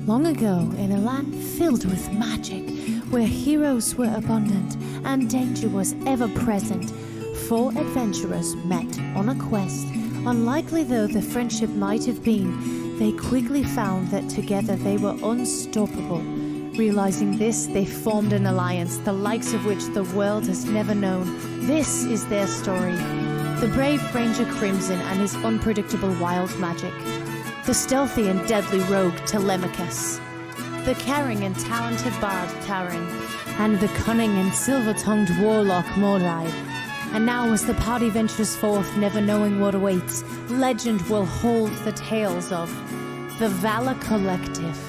Long ago, in a land filled with magic, where heroes were abundant and danger was ever present, four adventurers met on a quest. Unlikely though the friendship might have been, they quickly found that together they were unstoppable. Realizing this, they formed an alliance, the likes of which the world has never known. This is their story. The brave Ranger Crimson and his unpredictable wild magic. The stealthy and deadly rogue Telemachus. The caring and talented bard Taran. And the cunning and silver-tongued warlock Mordai. And now as the party ventures forth, never knowing what awaits, legend will hold the tales of the Valor Collective.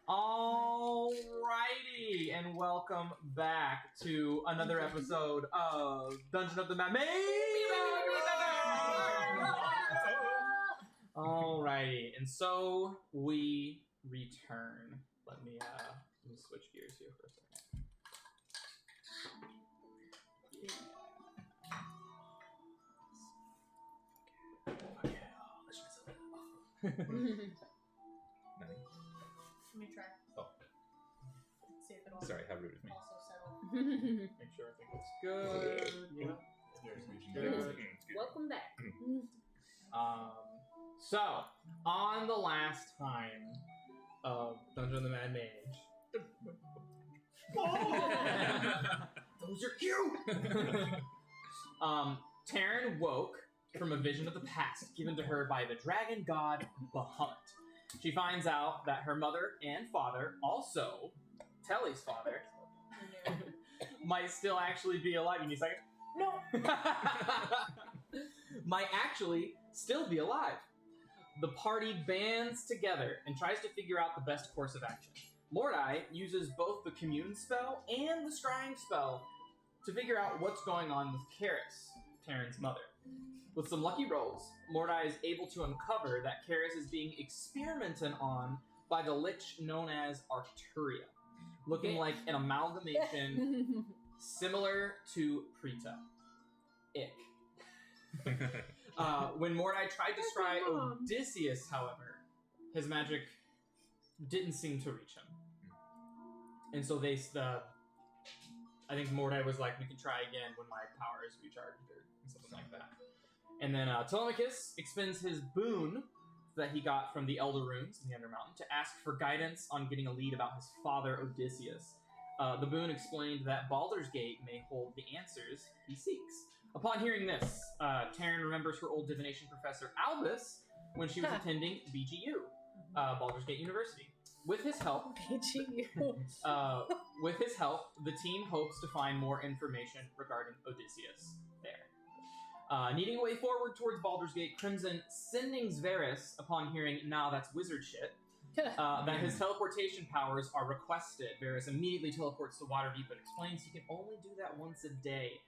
Alrighty, and welcome back to another episode of Dungeon of the Mage. Alrighty, and so we return. Let me switch gears here for a second. Let me try. Oh. See if it'll Sorry, how rude of me. also settle. Make sure everything looks good. Yeah. Good. Welcome back. So, on the last time of Dungeon of the Mad Mage. Those are cute! Taryn woke from a vision of the past given to her by the dragon god Bahamut. She finds out that her mother and father, also Telly's father, might still actually be alive. You need a second? No! Might actually still be alive. The party bands together and tries to figure out the best course of action. Mordai uses both the commune spell and the scrying spell to figure out what's going on with Karis, Taryn's mother. With some lucky rolls, Mordai is able to uncover that Karis is being experimented on by the lich known as Arcturia, looking like an amalgamation similar to Prita. Ick. When Mordai tried to scry Odysseus, however, his magic didn't seem to reach him. And so I think Mordai was like, we can try again when my power is recharged or something like that. And then Telemachus expends his boon that he got from the Elder Runes in the Undermountain to ask for guidance on getting a lead about his father Odysseus. The boon explained that Baldur's Gate may hold the answers he seeks. Upon hearing this, Taryn remembers her old divination professor Albus when she was attending BGU, Baldur's Gate University. With his help, the team hopes to find more information regarding Odysseus there. Needing a way forward towards Baldur's Gate, Crimson sending Zveris upon hearing, "Nah, that's wizard shit," that his teleportation powers are requested. Varys immediately teleports to Waterdeep but explains he can only do that once a day.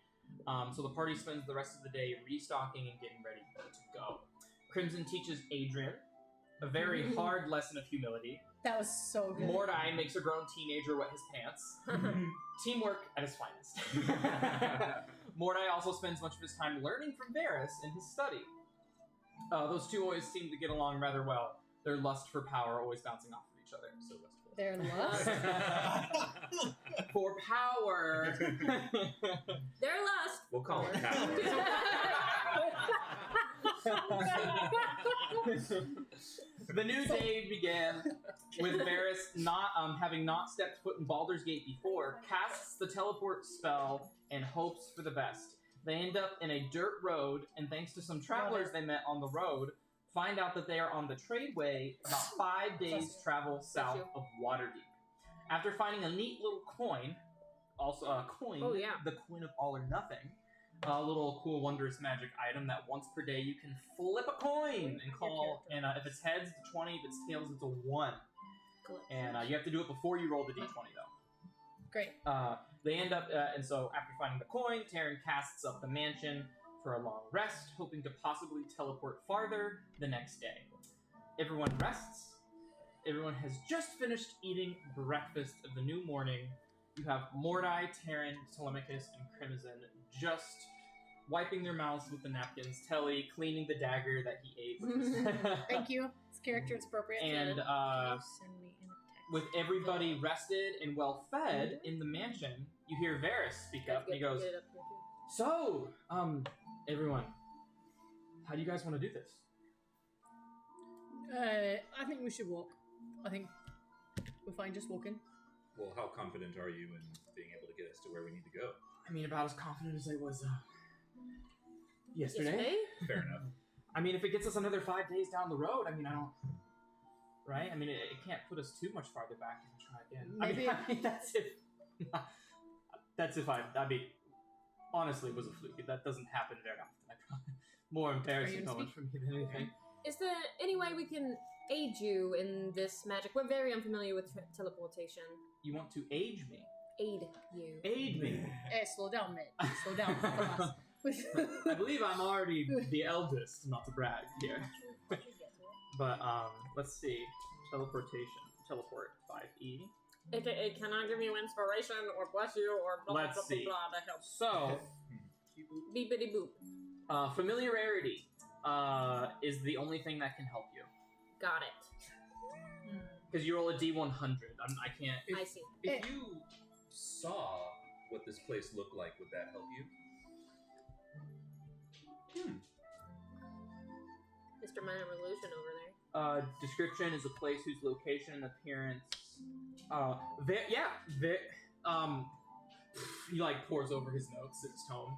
So the party spends the rest of the day restocking and getting ready to go. Crimson teaches Adrian A very hard lesson of humility. That was so good. Mordai makes a grown teenager wet his pants. Teamwork at his finest. Mordai also spends much of his time learning from Varys in his study. Those two always seem to get along rather well. Their lust for power always bouncing off of each other. So restful. Their lust? For power. Their lust. We'll call it power. The new day began with Varys not having not stepped foot in Baldur's Gate before, casts the teleport spell and hopes for the best. They end up in a dirt road, and thanks to some travelers they met on the road, find out that they are on the tradeway about 5 days travel south of Waterdeep. After finding a neat little coin, also a coin, the coin of all or nothing, a little cool wondrous magic item that once per day you can flip a coin and call, and if it's heads, it's a 20, if it's tails, it's a 1. And you have to do it before you roll the d20 though. Great. They end up, and so after finding the coin, Taryn casts up the mansion for a long rest, hoping to possibly teleport farther the next day. Everyone rests. Everyone has just finished eating breakfast of the new morning. You have Mordai, Taryn, Telemachus, and Crimson just wiping their mouths with the napkins, Telly cleaning the dagger that he ate. Thank you. It's character, it's appropriate. And Send me in a text. with everybody rested and well fed in the mansion, you hear Varys speak up, and he goes, "So, everyone, how do you guys want to do this?" I think we should walk. I think we're fine just walking. Well, how confident are you in being able to get us to where we need to go? I mean, about as confident as I was yesterday. Fair enough. I mean, if it gets us another 5 days down the road, I mean, I don't... Right? I mean, it can't put us too much farther back if we try again. Maybe. I mean, that's if... That's if I mean, honestly, it was a fluke. That doesn't happen very often. I probably... More embarrassing moment for me than anything. Is there any way we can aid you in this magic? We're very unfamiliar with teleportation. You want to age me? Aid you. Aid me? Hey, slow down, mate. Slow down. I believe I'm already the eldest, not to brag here. But, let's see. Teleportation. Teleport 5e. It cannot give you inspiration or bless you or blah, Let's blah, see. blah, blah, that helps. So, Beepity boop. familiarity is the only thing that can help you. Got it. Because you roll a d100. I can't... I see. If you saw what this place looked like, would that help you? Mr. Minor Revolution over there. Description is a place whose location and appearance... he like pours over his notes at his tome.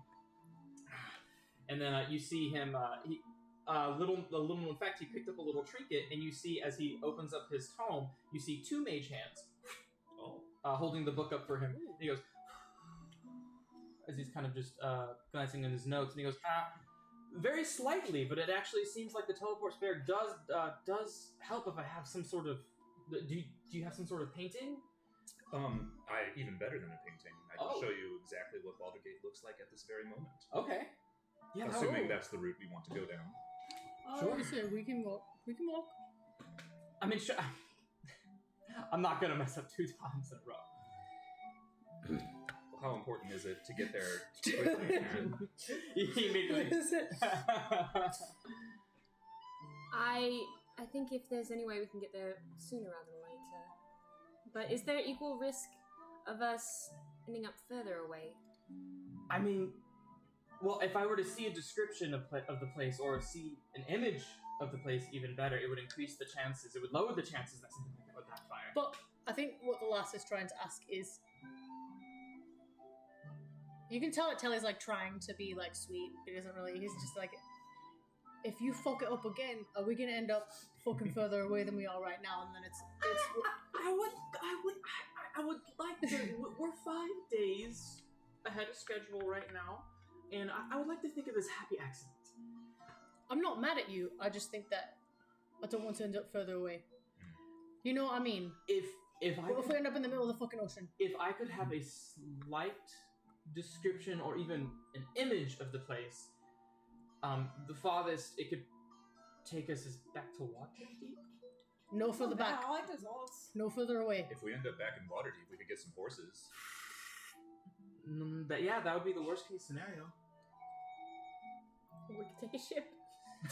And then you see him, a little known fact, he picked up a little trinket, and you see as he opens up his tome, you see 2 mage hands holding the book up for him. And he goes, as he's kind of just glancing in his notes, and he goes, very slightly, but it actually seems like the teleport spare does help if I have some sort of... Do you have some sort of painting? Even better than a painting. I can show you exactly what Baldur's Gate looks like at this very moment. Okay. Yeah, assuming that's the route we want to go down. Sure. So we can walk. We can walk. I mean, sure. I'm not gonna mess up 2 times in a row. Well, how important is it to get there quickly? Immediately. I think if there's any way we can get there sooner rather than later. But is there equal risk of us ending up further away? I mean, well, if I were to see a description of the place or see an image of the place even better, it would increase the chances. It would lower the chances that something like that would backfire. But I think what the lass is trying to ask is, you can tell that Telly's like trying to be like sweet, but he doesn't really. He's just like, if you fuck it up again, are we gonna end up fucking further away than we are right now? And then it's. I would like to. We're 5 days ahead of schedule right now, and I would like to think of this happy accident. I'm not mad at you. I just think that I don't want to end up further away. You know what I mean? If What if we end up in the middle of the fucking ocean? If I could have a slight description or even an image of the place, the farthest it could take us is back to Waterdeep. No further back. I like results. No further away. If we end up back in Waterdeep, we could get some horses. That would be the worst case scenario. We could take a ship.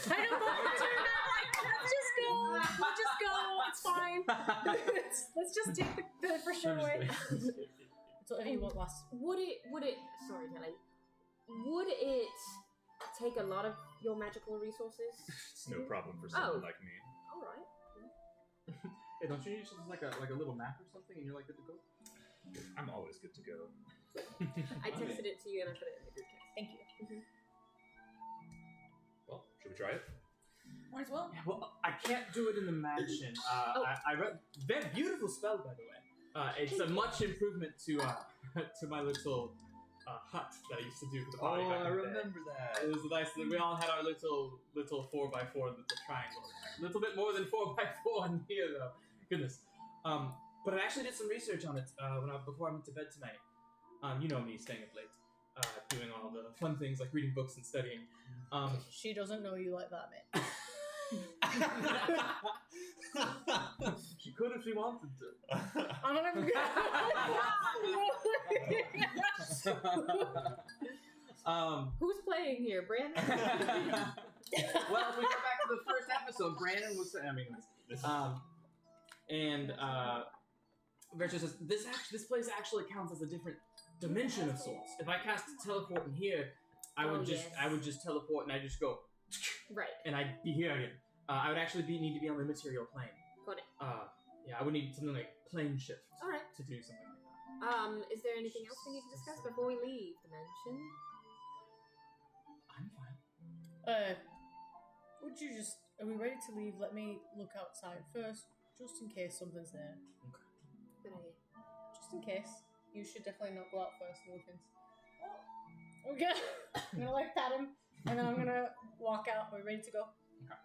I don't want to turn that. Let's just go. We'll just go. It's fine. Let's just take the for sure way. So whatever you want, lass. Would it, sorry, Kelly, would it take a lot of your magical resources? It's no problem for someone like me. Alright. Hey, don't you need just like a little map or something and you're like good to go? I'm always good to go. I texted it to you and I put it in the group text. Thank you. Well, should we try it? Might as well. Yeah, well, I can't do it in the mansion. I read very beautiful spell, by the way. It's a much improvement to my little hut that I used to do for the party. Oh, back I in the day. remember that. It was nice that we all had our little 4x4 little triangle. A little bit more than 4x4 in here, though. Goodness. But I actually did some research on it before I went to bed tonight. You know me, staying up late, doing all the fun things like reading books and studying. She doesn't know you like that, mate. She could if she wanted to. I'm gonna Who's playing here, Brandon? Well, if we go back to the first episode, Brandon was. Virtua says this place actually counts as a different dimension of sorts. If I cast teleport in here, I would just teleport and I just go Right. and I'd be here again. I would actually need to be on the material plane. Got it. Yeah, I would need something like plane shift. All right. To do something like that. Is there anything else we need to discuss before we leave the mansion? I'm fine. Would you just... Are we ready to leave? Let me look outside first, just in case something's there. Okay. Good idea. Just in case. You should definitely not go out first, no offense. Okay. I'm gonna like pat him, and then I'm gonna walk out. Are we ready to go? Okay.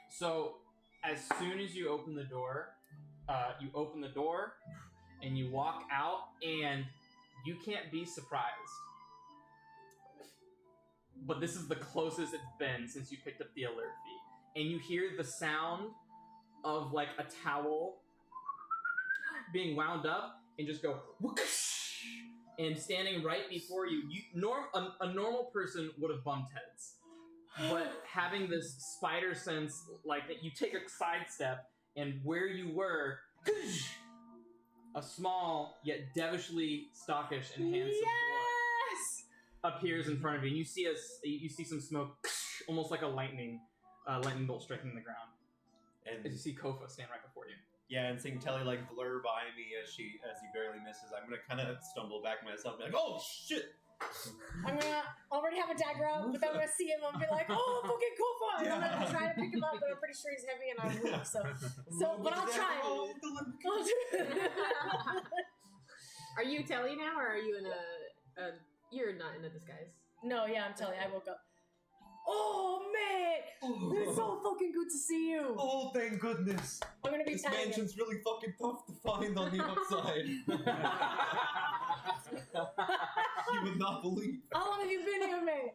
So, as soon as you open the door, and you walk out, and you can't be surprised. But this is the closest it's been since you picked up the alert fee. And you hear the sound of like a towel being wound up and just go whoosh, and standing right before you. A normal person would have bumped heads. But having this spider sense, like that, you take a sidestep, and where you were, a small yet devilishly stockish and handsome boy appears in front of you. And you see some smoke, almost like a lightning bolt striking the ground. And As you see Kofa stand right before you. yeah, and seeing Telly like blur by me as he barely misses, I'm gonna kind of stumble back myself and be like, oh shit! I'm gonna already have a dagger out, but then I'm gonna see him and be like, oh, fucking Kofa! And I'm gonna try to pick him up, but I'm pretty sure he's heavy and I'm weak, so but I'll try. Are you Telly now, or are you in a you're not in a disguise? No, yeah, I'm telling you, I woke up. Oh, man! It's so fucking good to see you! Oh, thank goodness! I'm gonna be This tagging. mansion's really fucking tough to find on the outside. You would not believe. How long have you been here, mate?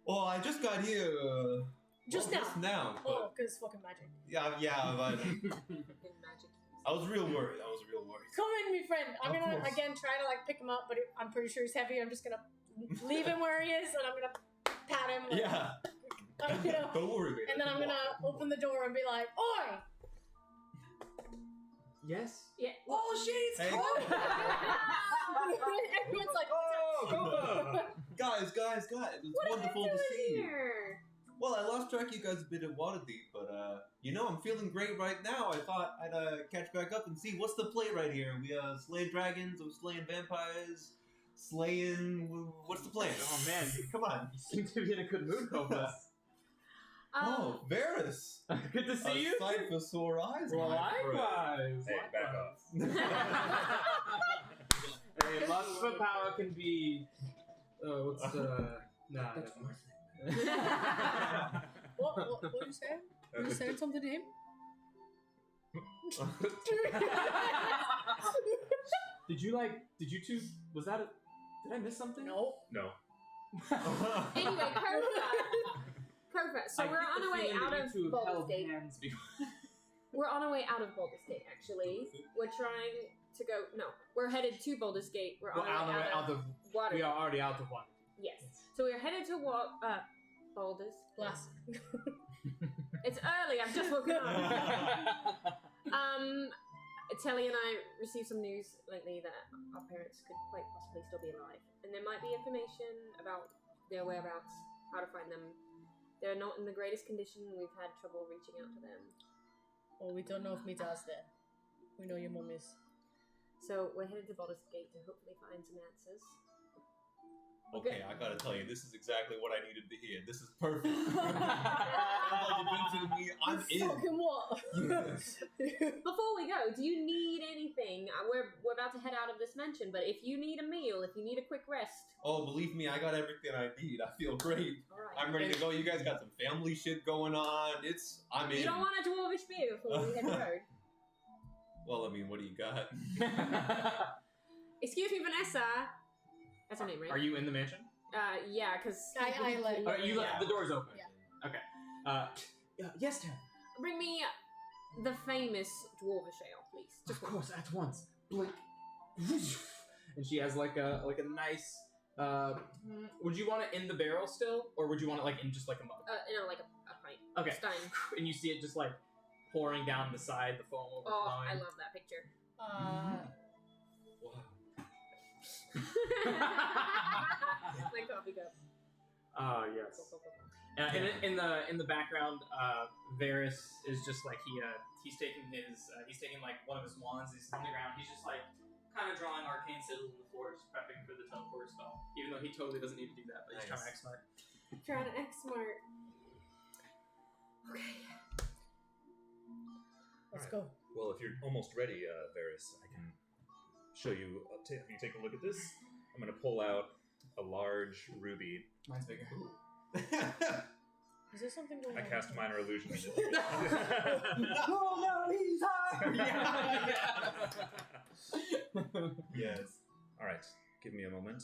Well, I just got here. Just well, now. Just now. Oh, But because fucking magic. yeah, but In magic. I was real worried. Come in, me friend. I'm Of gonna course. again try to like pick him up, but I'm pretty sure he's heavy. I'm just gonna leave him where he is, and I'm gonna pat him. Like, Yeah. you know, Don't worry, baby. and then I'm gonna open the door and be like, "Oi!" Yes? Yeah. Oh shit! It's Hey. cold. Everyone's like, Oh, guys! It's wonderful to see you. Here. Well, I lost track of you guys a bit at Waterdeep, but I'm feeling great right now. I thought I'd catch back up and see what's the play right here. We slaying dragons, we're slaying vampires, what's the plan? Oh man, Come on. you seem to be in a good mood, Kofa. Oh, Varys! Good to see you. A sight for sore eyes. Well, my friend. likewise. Hey, back off. Hey, lust for power can be. Nah. What are you saying? Are you saying something to him? Did you two? Did I miss something? No. No. Anyway, Kofa. So we're on our way out of Baldur's Gate. hands before. We're on our way out of Baldur's Gate, actually. We're trying to go. No, we're headed to Baldur's Gate. We're on Well, our way out of water. We are already out of water. Yes. So we're headed to Baldur's. Blast. It's early. I've just woken up. Telly and I received some news lately that our parents could quite possibly still be alive, and there might be information about their whereabouts, how to find them. They're not in the greatest condition. We've had trouble reaching out to them. Well, we don't know if Mita's there. We know your mum is. So we're headed to Baldur's Gate to hopefully find some answers. Okay, I gotta tell you, this is exactly what I needed to hear. This is perfect. I'm in. Fucking what? Yes. Before we go, do you need anything? We're about to head out of this mansion, but if you need a meal, if you need a quick rest. Oh, believe me, I got everything I need. I feel great. All right. I'm ready to go. You guys got some family shit going on. I'm in. You don't want a dwarvish beer before we hit the road. Well, I mean, what do you got? Excuse me, Vanessa. That's her name, right? Are you in the mansion? Yeah, because I let you. You left the doors open. Yeah. Okay. Yes, Tim. bring me the famous dwarvish ale, please. Of course, at once. Blink. And she has like a nice. Would you want it in the barrel still, or would you want it like in just like a mug? Like a pint. Okay. Stein. And you see it just like pouring down the side, the foam overflowing. Oh, I love that picture. Wow. My coffee cup. Yes. In the background, Varys is just like he's taking like one of his wands. He's on the ground. He's just like kind of drawing arcane sigils on the floor, just prepping for the teleport spell. Even though he totally doesn't need to do that, but he's trying to act smart. Trying to act smart. Okay. Let's go. Well, if you're almost ready, Varys, I can show you. If you take a look at this, I'm going to pull out a large ruby. Mine's bigger. Is there something going I on? cast minor illusion. Oh no, he's hot! Yes. All right, give me a moment.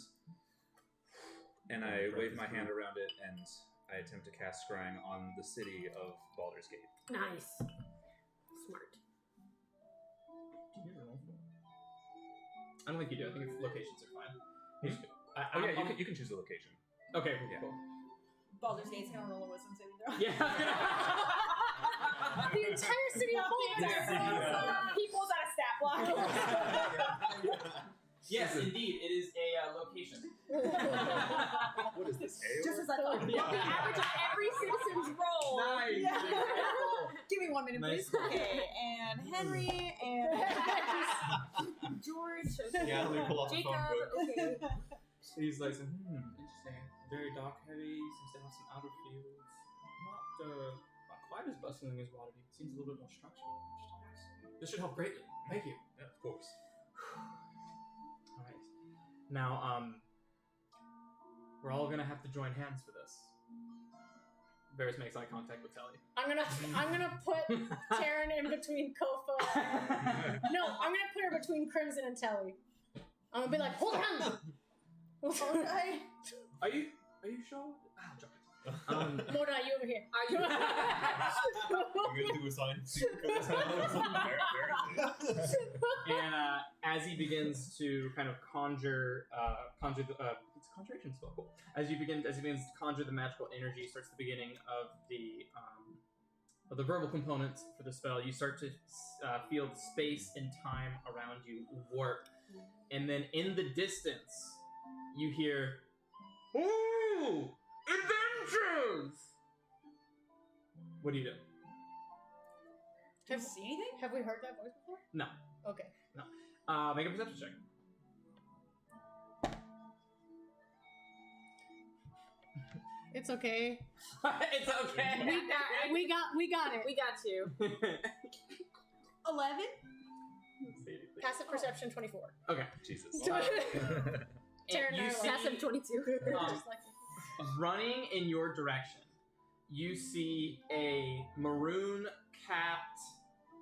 And I wave my hand around it, and I attempt to cast scrying on the city of Baldur's Gate. Nice. Smart. I don't think you do. I think locations are fine. You can choose a location. Okay, Yeah. cool. Baldur's Gate's gonna roll a wisdom saving throw. Yeah. The entire city of Baldur's He pulls out a stat block. Yes, indeed, it is a location. What is this? Just as I thought. The average of every citizen's roll. Nice. Yeah. Give me 1 minute, Nice. please. Okay, and Henry, and George. Yeah, let me pull out the Jacob. phone book. Okay. He's like, interesting. Very dock heavy. Seems to have some outer fields. Not quite as bustling as Waterdeep. Seems a little bit more structured. This should help greatly. Thank you. Yeah, of course. All right. Now, we're all gonna have to join hands for this. Varys makes eye contact with Telly. I'm gonna put Taryn in between Kofa. No, I'm gonna put her between Crimson and Telly. I'm gonna be like, hold on. Okay. Are you sure? Ah, drop it. Mona, you over here. Are you? I'm gonna do a sign. And as he begins to kind of conjure the it's a conjuration spell. Cool. As he begins to conjure the magical energy, starts the beginning of the verbal components for the spell. You start to feel the space and time around you warp, and then in the distance, you hear, "Ooh, adventures!" What do you do? Do you see anything? Have we heard that voice before? No. Okay. Make a perception check. It's okay. It's okay. We got it. We got you. 11? Passive perception 24. Okay. Jesus. Taryn You and I see, Passive 22. Just like running in your direction, you see a maroon-capped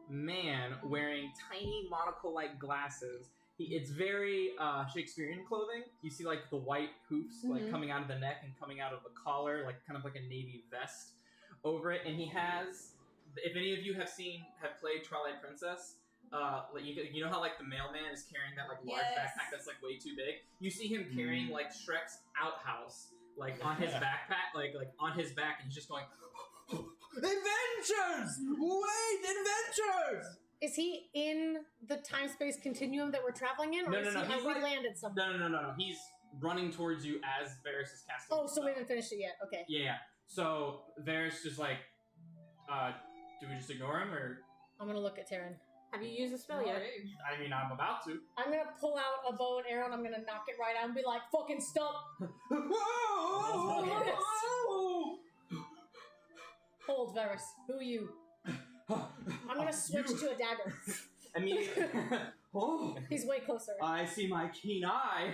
man wearing tiny monocle-like glasses. It's very Shakespearean clothing. You see like the white poofs like coming out of the neck and coming out of the collar, like kind of like a navy vest over it. And he has if any of you have played Twilight Princess, like you know how like the mailman is carrying that like large Yes. backpack that's like way too big. You see him carrying like Shrek's outhouse like on his backpack, like on his back, and he's just going, "Adventures! Wait, adventures!" Is he in the time-space continuum that we're traveling in, or No, is no, no, he, he's have we like- landed somewhere? No. He's running towards you as Varys is casting. Oh, so we spell. haven't finished it yet. Okay. Yeah. So Varys just like, do we just ignore him or? I'm gonna look at Taryn. Have you used a spell yet? I mean, I'm about to. I'm gonna pull out a bow and arrow and I'm gonna knock it right out and be like, fucking stop! Whoa! Hold, Varys. Who are you? I'm gonna switch to a dagger. I mean, oh, He's way closer. I see my keen eye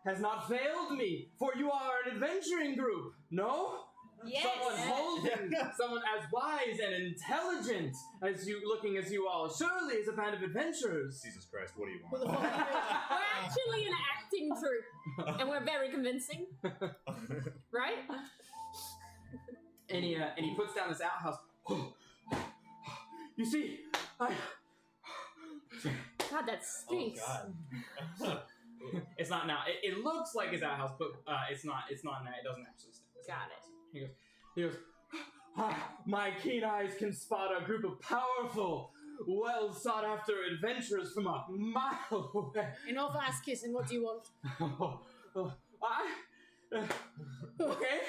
has not failed me, for you are an adventuring group, no? Yes. Someone holding, someone as wise and intelligent as you, looking as you all, surely is a band of adventurers. Jesus Christ, what do you Who the want? fuck are you? We're actually an acting troupe, and we're very convincing, right? And he puts down this outhouse. You see, God, that stinks. God. it's not now. It looks like his outhouse, but it's not. It's not now. It doesn't actually stink. It's Got not. it. He goes. My keen eyes can spot a group of powerful, well sought after adventurers from a mile away. Enough ass kissing, what do you want? Okay.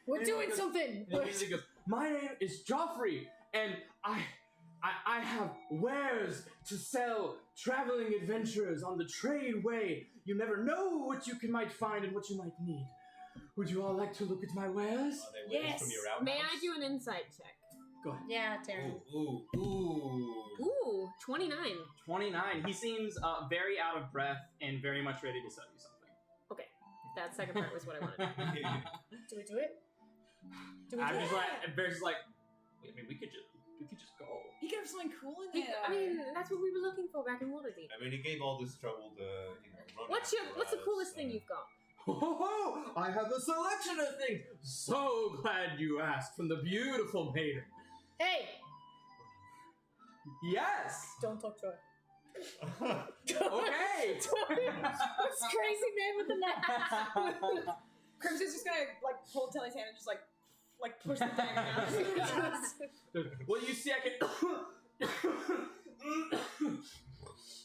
We're doing something! And he goes, my name is Joffrey, and I have wares to sell traveling adventurers on the trade way. You never know what you might find and what you might need. Would you all like to look at my wares? Are they waves Yes. from your outhouse? May I do an insight check? Go ahead. Yeah, Taryn. Ooh. Ooh, 29. 29. He seems very out of breath and very much ready to sell you something. Okay, that second part was what I wanted. Do we do it? Do we I'm do just it? like, Bear's just like, I mean, we could just go. He could have something cool in there. I mean, that's what we were looking for back in Waterdeep. I mean, he gave all this trouble to, run What's the after coolest us, thing you've got? Oh, I have a selection of things. So glad you asked from the beautiful maiden. Hey! Yes. Don't talk to her. Okay. This crazy man with the knife. Crimson's just gonna like hold Telly's hand and just like push the dagger down. Well, you see, I can. Is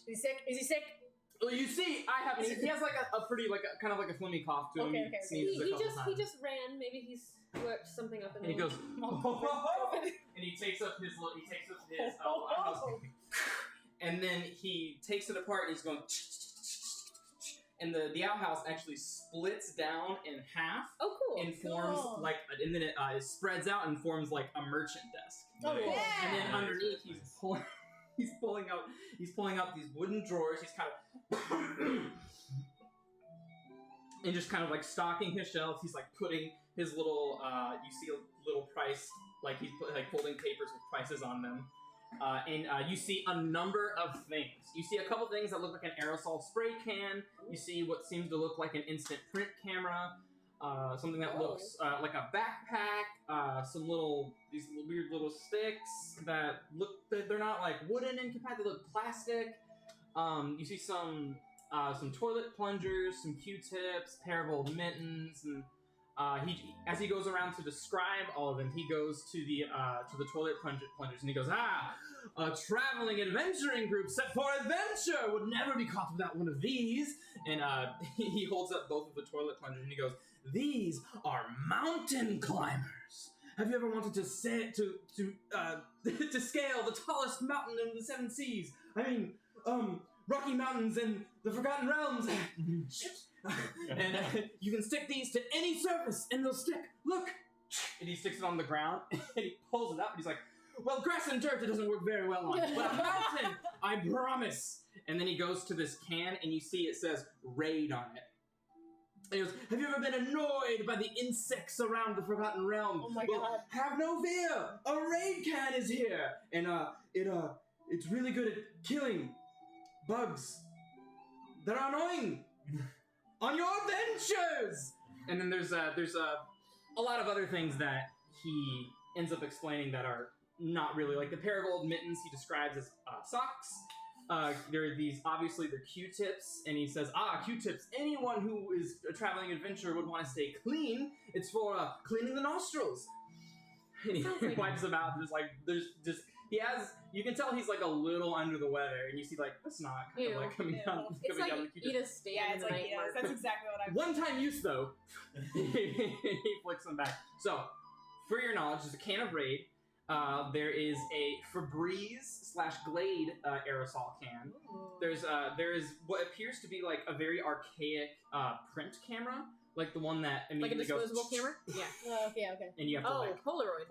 he sick? Is he sick? Well, you see, I have. He has like a pretty like kind of like a phlegmy cough to him. Okay, He okay, okay. sneezes a He couple just times. ran. Maybe he's worked something up in And he the goes, and he takes up his outhouse, and then he takes it apart, and he's going, and the outhouse actually splits down in half Oh, cool. and forms Cool. like, and then it spreads out and forms like a merchant desk. Oh, cool. Yeah. And then underneath, he's pulling out these wooden drawers. He's kind of and just kind of like stocking his shelves. He's like putting his little you see a little price, like he's like folding papers with prices on them. And you see a number of things. You see a couple things that look like an aerosol spray can. You see what seems to look like an instant print camera. Something that looks like a backpack. These weird little sticks that look. They're not like wooden and compacted. They look plastic. You see some toilet plungers, some Q-tips, pair of old mittens, and as he goes around to describe all of them, he goes to the toilet plungers, and he goes, a traveling adventuring group set for adventure would never be caught without one of these. And he holds up both of the toilet plungers, and he goes, these are mountain climbers. Have you ever wanted to to scale the tallest mountain in the 7 seas? I mean, Rocky Mountains in the Forgotten Realms. Shit. And you can stick these to any surface, and they'll stick. Look. And he sticks it on the ground, and he pulls it up, and he's like, well, grass and dirt, it doesn't work very well on, but a mountain, I promise. And then he goes to this can, and you see it says raid on it. And he goes, have you ever been annoyed by the insects around the Forgotten Realm? Oh my Well, God. have no fear. A raid can is here. And it's really good at killing bugs that are annoying on your adventures. And then there's a lot of other things that he ends up explaining that are not really like the Paragold mittens he describes as socks. There are these, obviously, they're Q-tips, and he says, Q-tips, anyone who is a traveling adventurer would want to stay clean. It's for cleaning the nostrils. And he wipes them out, there's just, he has, you can tell he's like a little under the weather, and you see like the snot kind of like coming down. It's coming like down the Q-tips. Edith's stand Yeah, in it's the like night yes, mark. that's exactly what I'm. One-time use, though. He flicks them back. So, for your knowledge, there's a can of Raid. There is a Febreze/Glade aerosol can. There is what appears to be like a very archaic print camera, like the one that Like a immediately disposable goes. camera? Yeah. Okay. And you have to Oh, like Polaroid.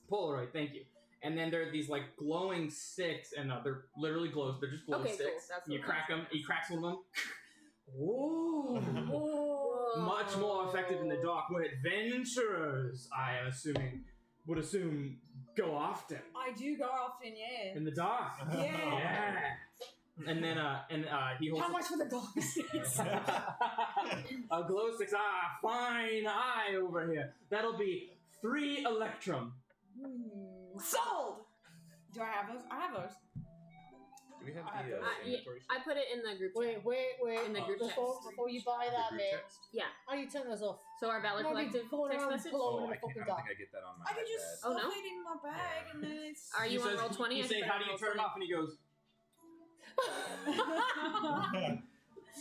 Polaroid. Thank you. And then there are these like glowing sticks, and they're literally glows. They're just glow Okay, cool. sticks. That's And you what crack them. He cracks one of them. Whoa! Whoa. Much more effective in the dark, where adventurers, I am assuming, would assume go often I do go often, yeah. in the dark. Yeah. And then he holds How much for the dog sticks? a glow sticks. Fine eye over here. That'll be 3 Electrum. Sold. Do I have those? I have those. Do we have I have the those. inventory I put it in the group chat. Wait. In the group Before you buy that, group mate. text? Yeah. How you turn those off? So our Valor Might be Collective pulling text around, message? pull Oh, over I the fucking don't dock. think I get that on my I could just iPad. Oh, stuff no? it in my bag and then it's. Are you He on says- roll 20? You I say, put how it do on you turn it roll off? And he goes,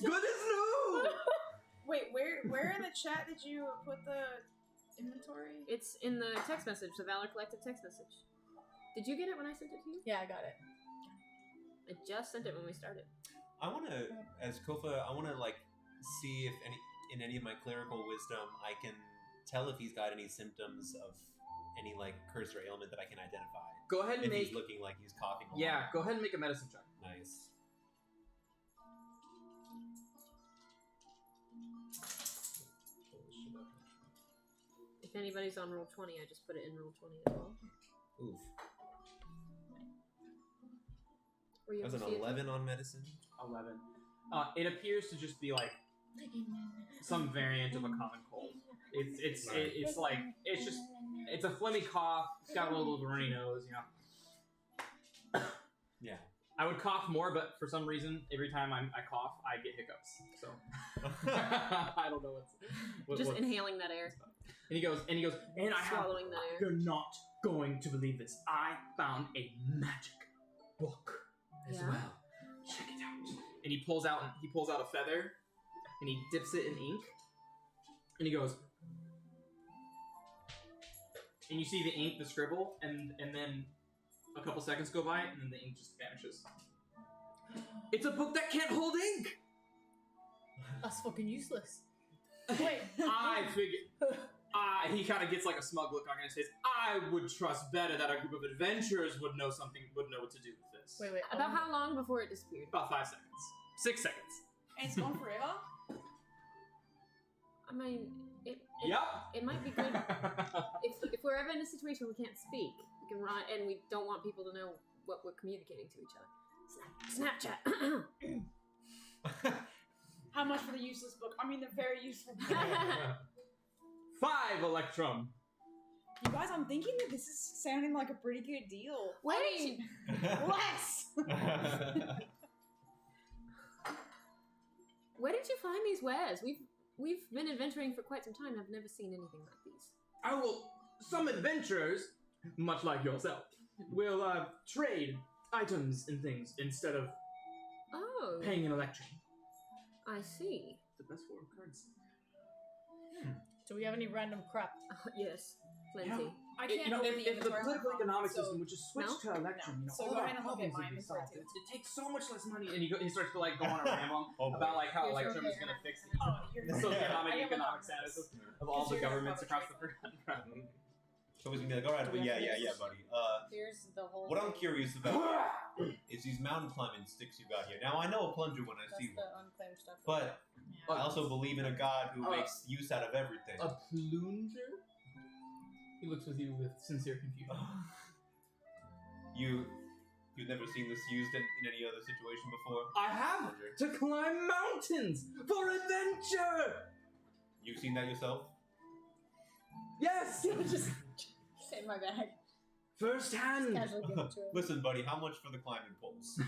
good as new! Wait, where in the chat did you put the inventory? 20. It's in the text message, the Valor Collective text message. Did you get it when I sent it to you? Yeah, I got it. I just sent it when we started. I want to, as Kofa, I want to like see if in any of my clerical wisdom I can tell if he's got any symptoms of any like curse or ailment that I can identify. Go ahead and If make. he's looking like he's coughing. A lot. Yeah, go ahead and make a medicine check. Nice. If anybody's on roll 20, I just put it in roll 20 as well. Oof. Were you That was able an to see it? 11 on medicine. 11. It appears to just be like some variant of a common cold. It's a phlegmy cough. It's got a little bit of a runny nose, you know. Yeah. I would cough more, but for some reason, every time I cough, I get hiccups. So I don't know what's Just what- inhaling that air. And he goes, and I have. Swallowing that air. You're not going to believe this. I found a magic book as Yeah? well. Check it out. And he pulls out a feather, and he dips it in ink, and he goes, and you see the ink, the scribble, and then a couple seconds go by, and then the ink just vanishes. It's a book that can't hold ink. That's fucking useless. Wait. I figured. He kind of gets like a smug look on his face. I would trust better that a group of adventurers would know what to do with this. Wait. About how long before it disappeared? About 5 seconds. 6 seconds. And it's gone forever? I mean, it Yep. it might be good if we're ever in a situation we can't speak, we can write, and we don't want people to know what we're communicating to each other. Snapchat. How much for the useless book? I mean, the very useful book. 5 Electrum. You guys, I'm thinking that this is sounding like a pretty good deal. Where I did mean, less! Where did you find these wares? We've been adventuring for quite some time. I've never seen anything like these. Some adventurers, much like yourself, will trade items and things instead of Oh, paying an Electrum. I see. The best form of currency. Do we have any random crap? Yes, plenty. Yeah. I can't open the if the inventory. political economic so- system would just switch No? to Electrum, you know, So all go our ahead and look at problems my would be inventory solved. too. It takes so much less money, and he starts to like go on a ramble Oh, boy. about like how Here's your Electrum is hair. going to fix Oh, you're the I socioeconomic get what economic that status means. of all the Because you're governments gonna across the probably So he's gonna be like, all right, but yeah, buddy. Here's the whole. What I'm thing. curious about is these mountain climbing sticks you got here. Now I know a plunger when I That's see the one, unclaimed stuff. but I also believe in a god who Uh, makes use out of everything. A plunger? He looks with you with sincere confusion. You've never seen this used in any other situation before? I have to climb mountains for adventure. You've seen that yourself? Yes! Just sit in my bag. First hand! Casually give it to him. Listen, buddy, how much for the climbing poles?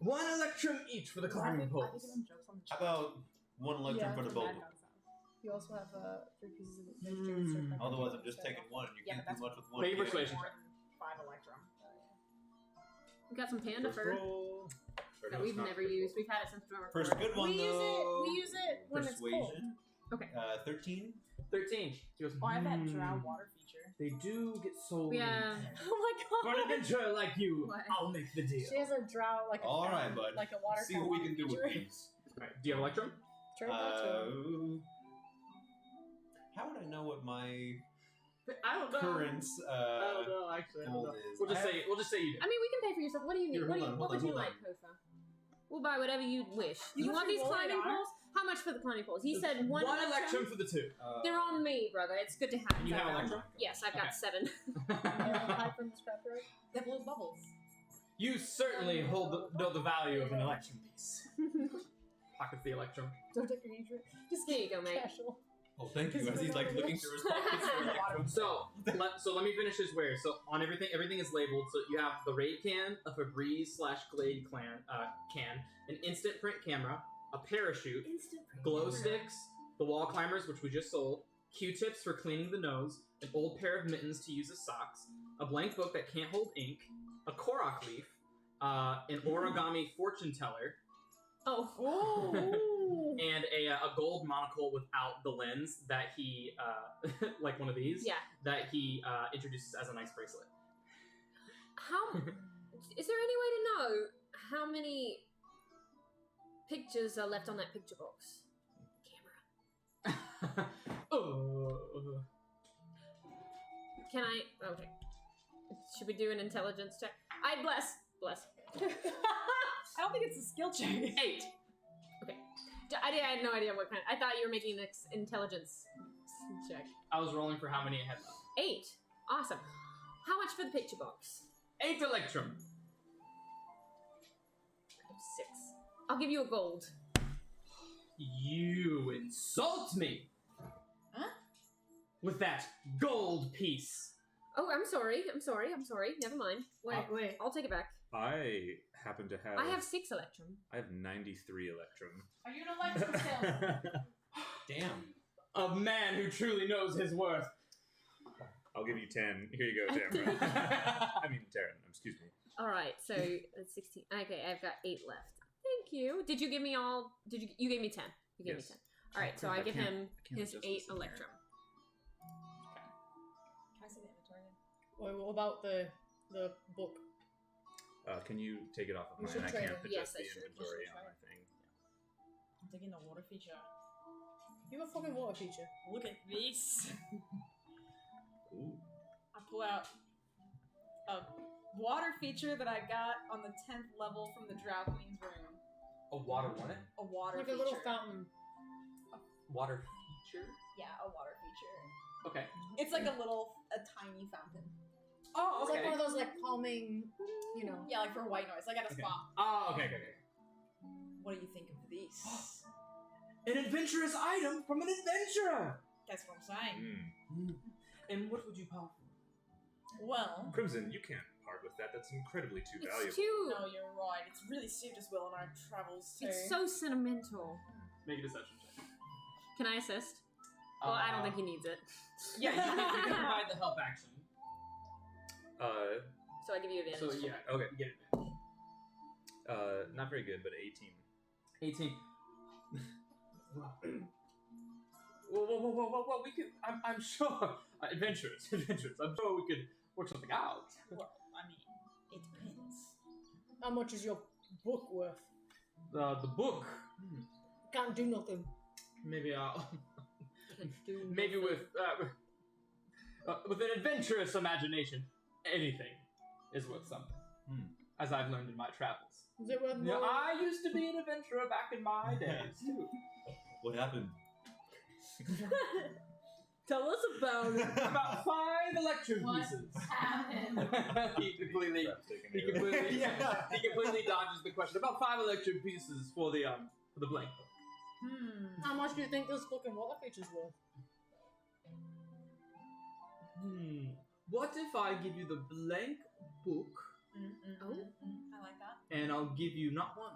1 electrum each for the climbing poles. How about 1 electrum Yeah, for the Bad boat? guys sound. You also have 3 pieces of vegetarian. Otherwise, I'm just taking 1, and you Yeah, can't but do much with 1. Make a kid. persuasion More check. than 5 electrum. We got some panda First fur roll. Or that no, we've it's not never first used. roll. We've had it since we were First good one, We use it. though. We use it when it's cold. Persuasion. Okay. 13. 13. She goes, Oh, I have that "Hmm, drow water feature. They do get sold. Yeah. Oh my For an adventurer like you, What? I'll make the deal. She has a drow like a All right, fountain, bud. like a water. See what we can do with these. Alright, do you have electrum? Trade that to him. How would I know what my I don't know. current I don't know, actually. I don't gold know. is? We'll just I say you do. I mean, we can pay for your stuff. What do you need? Here, What, hold on, what would hold you on. like, Kofa? We'll buy whatever you wish. You You want want these your wallet climbing on? poles? How much for the climbing poles? He said 1 1 electrum for the 2. They're on me, brother. It's good to have. And you have I've got- electrum? Yes, I've got Okay. 7. Hide from the scrapyard. That blows bubbles. You certainly know the value of an electrum piece. Pockets the electrum. Don't take your hatred. Just Here you go, mate. casual. Oh, thank you. As he's like looking through his pockets for electrum. So let me finish his wares. So on everything is labeled. So you have the raid can, a Febreze/Glade can, an instant print camera, a parachute, Instant glow sticks, the wall climbers, which we just sold, Q-tips for cleaning the nose, an old pair of mittens to use as socks, a blank book that can't hold ink, a Korok leaf, an origami fortune teller, Oh. and a gold monocle without the lens that he, like one of these, Yeah. that he introduces as a nice bracelet. How? Is there any way to know how many pictures are left on that picture box? Camera. Can I? Okay. Should we do an intelligence check? I bless. I don't think it's a skill check. 8. Okay. I had no idea what kind. I thought you were making an intelligence check. I was rolling for how many it had left. 8. Awesome. How much for the picture box? 8 electrum. I have 6. I'll give you a gold. You insult me! Huh? With that gold piece. Oh, I'm sorry. Never mind. Wait. I'll take it back. I happen to have. I have 6 electrum. I have 93 electrum. Are you an electrical salesman? Damn. A man who truly knows his worth. I'll give you 10. Here you go, Tamara. I mean, Taryn. Excuse me. All right, so that's 16. Okay, I've got 8 left. Thank you. Did you give me all? You gave me 10? You gave Yes. me 10. All right, so crap, I I give can't- him I can't his adjust 8 this in there. electrum. Can I see the inventory? Wait, what about the book? Can you take it off of You mine? should I trade can't it. Yes, adjust I the should. inventory You should on try my thing. I'm taking the water feature. You have a fucking water feature. Look at this. Ooh. I pull out a water feature that I got on the 10th level from the Drow Queen's room. A water what? A water Like feature. a little fountain. Water feature? Yeah, a water feature. Okay. It's like a tiny fountain. Oh, It's okay. like one of those like calming, you know. Yeah, like for white noise. Like at a Okay. spa. Oh, okay. What do you think of these? An adventurous item from an adventurer! That's what I'm saying. And what would you pop for? Well, Crimson, you can't part with that. That's incredibly too It's valuable. too. no, you're right. It's really served us well on our travels too. It's so sentimental. Make a deception check. Can I assist? Well, I don't think he needs it. Yeah, you can provide the help action. So I give you advantage. So yeah, Okay. you get advantage. Not very good, but 18. 18. Whoa, we could, I'm sure, adventurers, I'm sure we could work something out. Well, I mean, it depends. How much is your book worth? The book, Can't do nothing. maybe I'll, Do maybe nothing. with an adventurous imagination, anything is worth something, as I've learned in my travels. Is it worth You know, more? I used to be an adventurer back in my days, too. What happened? Tell us about it. About 5 electrum pieces. he completely dodges the question. About 5 electrum pieces for the blank book. How much do you think this fucking water feature's worth? What if I give you the blank book Oh. I like that. and I'll give you not one,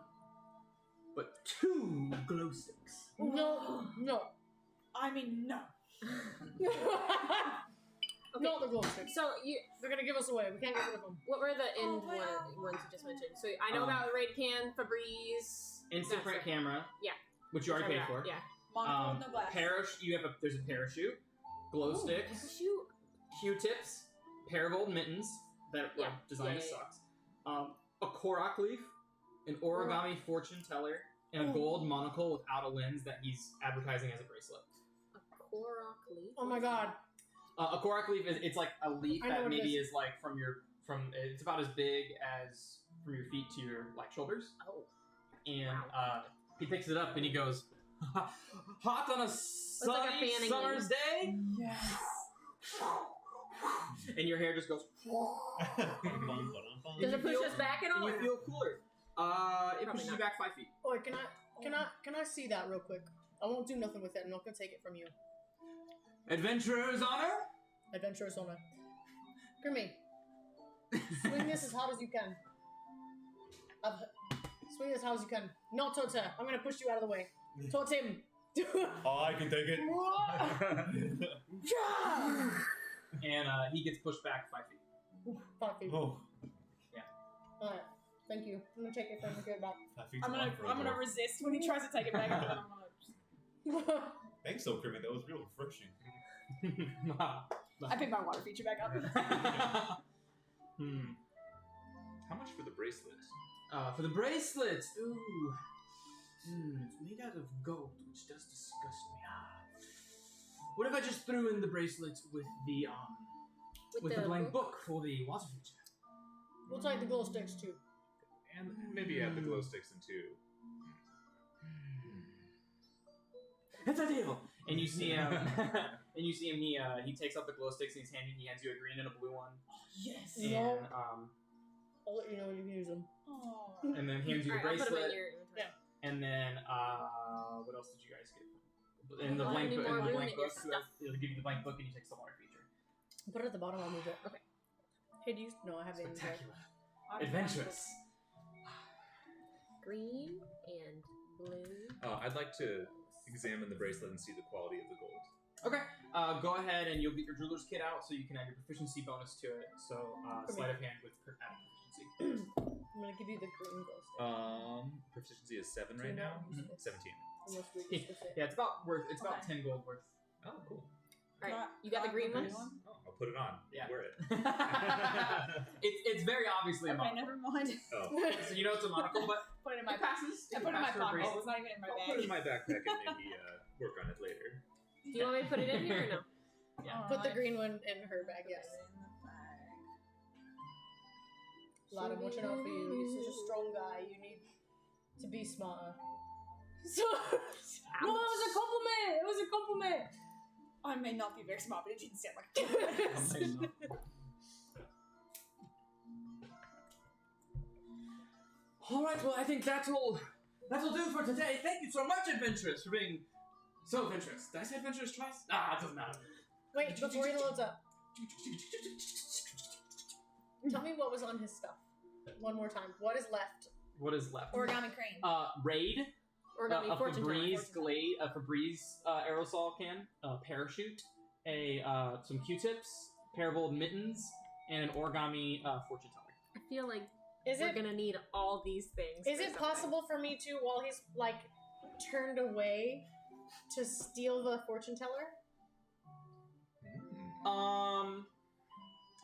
but 2 glow sticks? No. I mean, no. Not the glow sticks. So you, They're gonna give us away. We can't get rid of them. what were the end wow. ones you just mentioned? So I know about Raid Can, Febreze. Instant print camera. Yeah. Which you already paid for. Yeah. Monocle with no glass. There's a parachute, glow sticks, Parachute. Q-tips, pair of old mittens that are Yeah. designed Yeah. socks, a Korok leaf, an origami fortune teller, and a gold monocle without a lens that he's advertising as a bracelet. A Korok leaf. Oh my god. A Korok leaf it's like a leaf I know that what it maybe is. is like it's about as big as from your feet to your shoulders. Oh. And he picks it up and he goes, hot on a like a sunny fanning summer's day, Yes. and your hair just goes. Does it push us back at all? And you feel cooler. It Probably pushes you not. back 5 feet. Oh, can I see that real quick? I won't do nothing with it. I'm not gonna take it from you. Adventurer's honor. Adventurous owner. Grimmy, swing this as hard as you can. Swing as hard as you can. Not towards her. I'm gonna push you out of the way. Towards him. Oh, I can take it. And he gets pushed back 5 feet. 5 feet. Oh, Alright. Thank you. I'm gonna take it from the good back. 5 feet. I'm gonna resist when he tries to take it back. And then I'm gonna Thanks, so Grimmy. That was real refreshing. I pick my water feature back up. How much for the bracelet? For the bracelet, ooh, it's made out of gold, which does disgust me. What if I just threw in the bracelet with the blank book for the water feature? We'll take the glow sticks too. And maybe add the glow sticks in too. It's a deal. And you see him. He takes out the glow sticks and he hands you a green and a blue one. Yes. And No. I'll let you know when you can use them. Oh. and then hands you the Alright, I'll put 'em bracelet. in your inventory. And then what else did you guys get? In the Well, blank I need book. more In the room blank in your book, stuff. it'll give you the blank book and he takes the water feature. Put it at the bottom. I'll move it. Okay. Hey, do you? No, I have the inventory. Spectacular. Adventurous. Green and blue. I'd like to examine the bracelet and see the quality of the gold. Okay. Go ahead and you'll get your jeweler's kit out so you can add your proficiency bonus to it. So sleight of hand with added proficiency. I'm gonna give you the green glow stick. Proficiency is 7 Do right you now. know? 17. Unless we just with it. Yeah, it's about Okay. 10 gold worth. Oh, cool. Alright, you got the green one? Oh, I'll put it on. Yeah. Wear it. it's very obviously a Okay, monocle. never mind. Oh, So you know it's a monocle, but Put it in my it passes. I put it in my Pass for a pocket. bracelet. It's not even in my I'll bag. put it in my backpack and maybe work on it later. Do you want me to put it in here or no? Yeah. Put the green one in her bag. Yes. Lad, I'm watching out for you. You're such a strong guy. You need to be smarter. So, no, it was a compliment. It was a compliment. I may not be very smart, but it didn't sound like it. All right. Well, I think that'll do for today. Thank you so much, adventurous, for being so adventurous. Did I say adventurous twice? It doesn't matter. Wait, before he loads up, tell me what was on his stuff. One more time. What is left? What is left? Origami crane. Raid. Origami A fortune teller. Febreze glade, a Febreze aerosol can, a parachute, some Q-tips, pair of old mittens, and an origami fortune teller. I feel like Is we're it gonna need all these things. is for it something. possible for me to, while he's like turned away, to steal the fortune teller?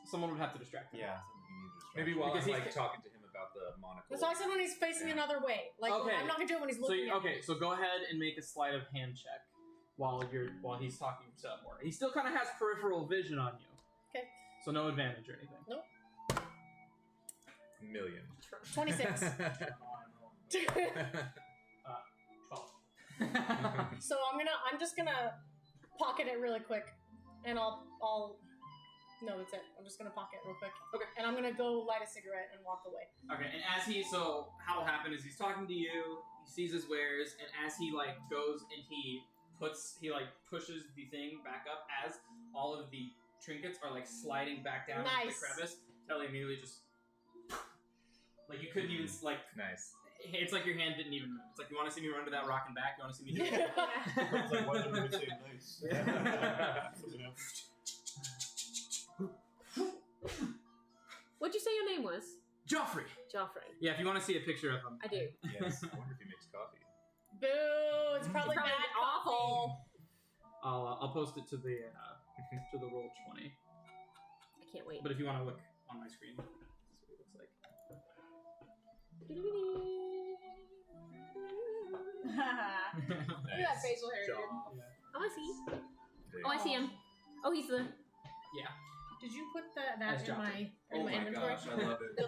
Someone would have to distract him. Yeah, something you need to distract. Maybe while Because I'm he's- like talking to him about the monocle. That's why I said when he's facing Yeah. another way. Like Okay. I'm not gonna do it when he's So looking. at me. so go ahead and make a sleight of hand check while he's talking to Mora. He still kind of has peripheral vision on you. Okay. So no advantage or anything. Million. 26. 12. So I'm just gonna pocket it really quick, and I'll no, that's it. I'm just gonna pocket it real quick. Okay. And I'm gonna go light a cigarette and walk away. Okay, and so how'll happen is he's talking to you, he sees his wares, and as he goes and he pushes the thing back up, as all of the trinkets are like sliding back down into Nice. the crevice, Telly immediately just like you couldn't even like. Nice. It's like your hand didn't even move. It's like you want to see me run to that rock and back. You want to see me? It's like, why don't we say nice? What'd you say your name was? Joffrey. Joffrey. Yeah, if you want to see a picture of him. I do. Yes. I wonder if he makes coffee. Boo! It's probably Probably bad awful. I'll post it to the roll 20. I can't wait. But if you want to look on my screen, this is what it looks like. Look at that facial hair, dude. Oh, I see. Oh, I see him. Oh, he's the. Yeah. Did you put that That's in Joffrey. my Oh my inventory? gosh, I love it.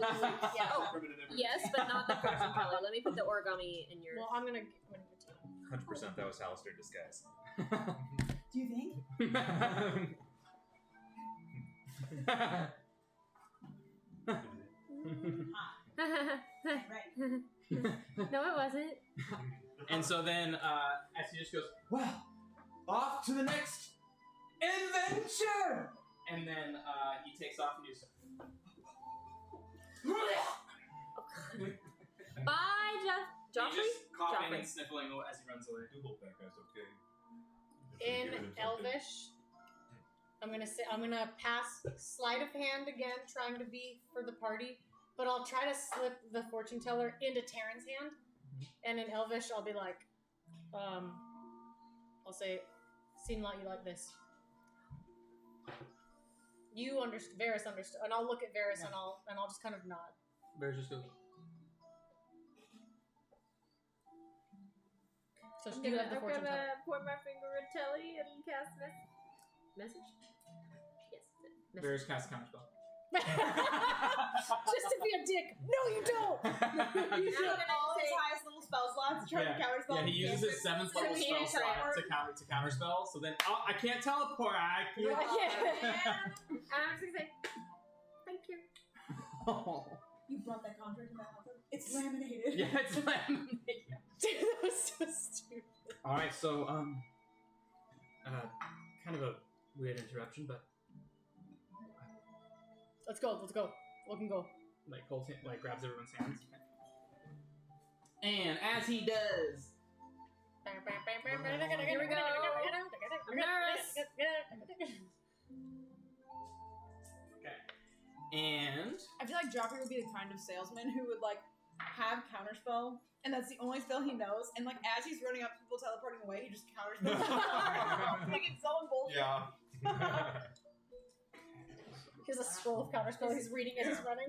Yeah. Oh, yes, but not the fortune teller. Let me put the origami in yours. Well, I'm gonna give it to you. 100% that was Alistair in disguise. Do you think? Right. No, it wasn't. And so then, as he just goes, well, off to the next adventure! And then he takes off and he's Bye, Joffrey. He's just coughing Joffrey. and sniffling as he runs away. I do hope that guy's okay. In Giving him something. Elvish, I'm gonna pass sleight of hand again, trying to be for the party, but I'll try to slip the fortune teller into Taryn's hand, and in Elvish I'll be like, I'll say, "Seem like you like this." You understood. Varys understood, and I'll look at Varys and I'll just kind of nod. Bear just goes, So do you have the fortune teller? Point my finger at Telly and cast message. Yes. Message. Bear's cast counterspell. Just to be a dick. No, you don't. He's using all his highest level spell slots to try to counterspell. Yeah, he uses his 7th So level he spell can't slot to counterspell. So then, oh, I can't teleport. I can't. I'm just gonna say, thank you. You brought that contract in that house. It's laminated. Yeah, it's laminated. Dude, that was so stupid. All right, so kind of a weird interruption, but Let's go. We can go. like holds it, like grabs everyone's hands. And as he does, Here we go. I'm nervous. and I feel like Joffrey would be the kind of salesman who would like have counterspell, and that's the only spell he knows. And like as he's running up to people teleporting away, he just counterspells. Like it's so bullshit. Yeah. He has a scroll of counterspell he's reading as he's running.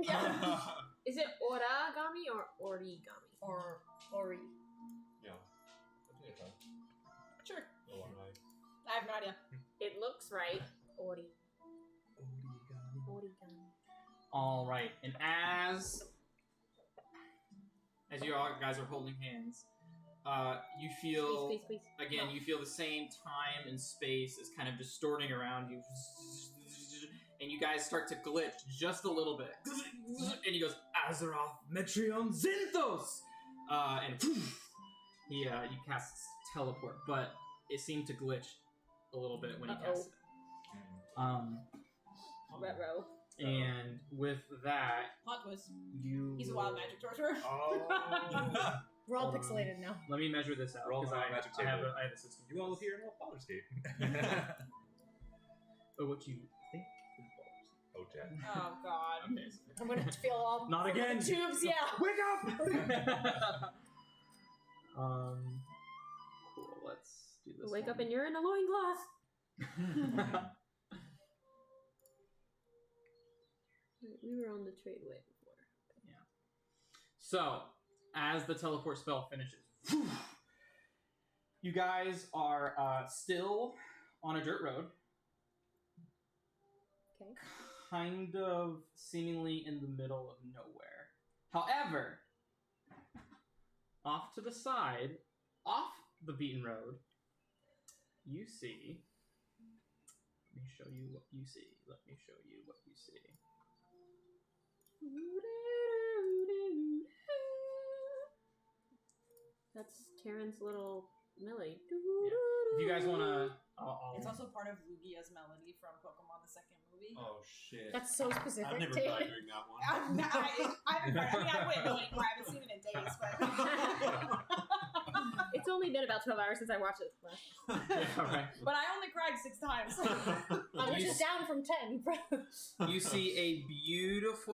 Is it origami or origami? Or Ori. Yeah. sure, Oh, nice. I have no idea. It looks right. Origami. all right, and as you all guys are holding hands, you feel Please. again. No. You feel the same time and space is kind of distorting around you. And you guys start to glitch just a little bit. And he goes, Azeroth Metreon Zinthos! And he casts teleport, but it seemed to glitch a little bit when he cast it. Retro. And with that, Plot twist. you... He's a wild magic sorcerer. Oh. We're all Hold on. pixelated now. Let me measure this out, Roll because my I magic have table. a system. You want to look here and roll Baldur's Gate? Or what you think is Oh, Jack. Oh god. Okay, so- I'm gonna feel all Not again! the tubes. Yeah. Wake up! Cool, let's do this. Wake up one. and you're in a loincloth. We were on the tradeway before. So, as the teleport spell finishes, you guys are still on a dirt road, Okay. kind of seemingly in the middle of nowhere. However, off to the side, off the beaten road, you see. Let me show you what you see. That's Taryn's little Millie. If you guys want to, I'll It's also part of Lugia's melody from Pokemon the second movie. Oh shit! That's so specific. I've never too. cried during that one. I haven't cried. I mean, I wouldn't know anymore. I haven't seen it in days, but. It's only been about 12 hours since I watched it last. Yeah, right. But I only cried 6 times. Which is down from 10. You see a beautiful